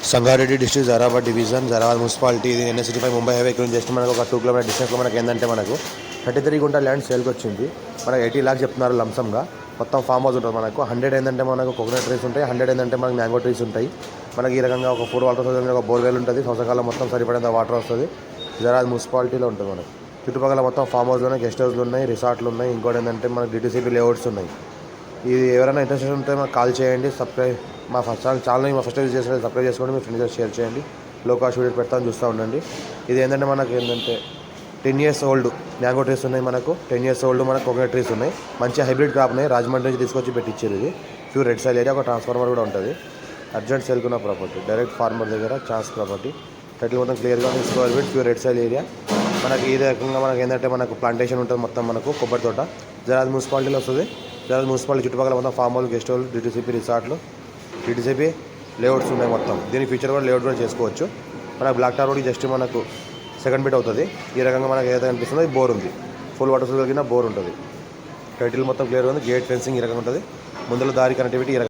Sangareddy district Zaheerabad division Zaheerabad municipality ఇది NH-65 Mumbai highway ఇక్కడ just మనకు ఒక 2 కిలోమీటర్ డిస్టెన్స్లో మనకి ఏంటంటే మనకు 33 గుంట ల్యాండ్ సేల్కి వచ్చింది. మనకు 80 lakhs చెప్తున్నారు లంసమ్గా. మొత్తం ఫామ్ హౌస్ ఉంటుంది మనకు. 100 ఏంటంటే మనకు కోకోనట్ ట్రీస్ ఉంటాయి, 100 ఏంటంటే మనకు మ్యాంగో ట్రీస్ ఉంటాయి. మనకి ఈ రకంగా ఒక 4 వాటర్ సోర్స్ ఒక బోర్వెల్ ఉంటుంది. సంవత్సరకాలం మొత్తం సరిపడేంత వాటర్ వస్తుంది. జరాబాద్ మున్సిపాలిటీలో ఉంటుంది మనకు. చుట్టుపక్కల మొత్తం ఫామ్ హౌస్లు ఉన్నాయి, గెస్ట్ హౌస్లు ఉన్నాయి, రిసార్ట్లు ఉన్నాయి. ఇంకోటి ఏంటంటే మనకు DTCP లేఅవుట్స్ ఉన్నాయి. ఇది ఎవరైనా ఇంట్రెస్ట్ ఉంటే మాకు కాల్ చేయండి. సబ్స్క్రైబ్ మా ఛానల్ని ఫస్ట్ విజిట్ చేస్తే సబ్స్క్రైబ్ చేసుకోండి, మీ ఫ్రెండ్స్ షేర్ చేయండి. లో కాస్ట్ వీడియో పెడతాను, చూస్తూ ఉండండి. ఇది ఏంటంటే మనకు ఏంటంటే 10 years ఓల్డ్ మ్యాంగో ట్రీస్ ఉన్నాయి మనకు. 10 years ఓల్డ్ మనకు కోకోనట్ ట్రీస్ ఉన్నాయి. మంచి హైబ్రిడ్ క్రాప్ ఉన్నాయి. రాజమండ్రి నుంచి తీసుకొచ్చి పెట్టించారు. ఇది ప్యూర్ రెడ్ సాయిల్ ఏరియా. ఒక ట్రాన్స్ఫార్మర్ కూడా ఉంటుంది. అర్జెంట్ సేల్కున్న ప్రాపర్టీ, డైరెక్ట్ ఫార్మర్ దగ్గర ఛాన్స్ ప్రాపర్టీ. టైటిల్ మొత్తం క్లియర్గా తీసుకోవాలి. ప్యూర్ రెడ్ సాయిల్ ఏరియా మనకి. ఈ రకంగా మనకి ఏంటంటే మనకు ప్లాంటేషన్ ఉంటుంది మొత్తం మనకు. కొబ్బరి తోట జరాబాద్ మున్సిపాలిటీలో వస్తుంది. జరాబాద్ మున్సిపాలిటీ చుట్టుపక్కల మొత్తం farm house, guest house, DTCP రిసార్ట్లు, DTCP layouts ఉన్నాయి మొత్తం. దీని ఫ్యూచర్ కూడా లేఅవుట్ కూడా చేసుకోవచ్చు. మనకు బ్లాక్ టార్ రోడ్ జస్ట్ మనకు సెకండ్ బిట్ అవుతుంది. ఈ రకంగా మనకు ఏదైతే కనిపిస్తుందో ఈ బోర్ ఉంది. ఫుల్ వాటర్ కలిగిన బోర్ ఉంటుంది. టైటిల్ మొత్తం క్లియర్గా ఉంది. గేట్ ఫెన్సింగ్ ఈ రకంగా ఉంటుంది. ముందులో దారి కనెక్టివిటీ ఈ రకంగా.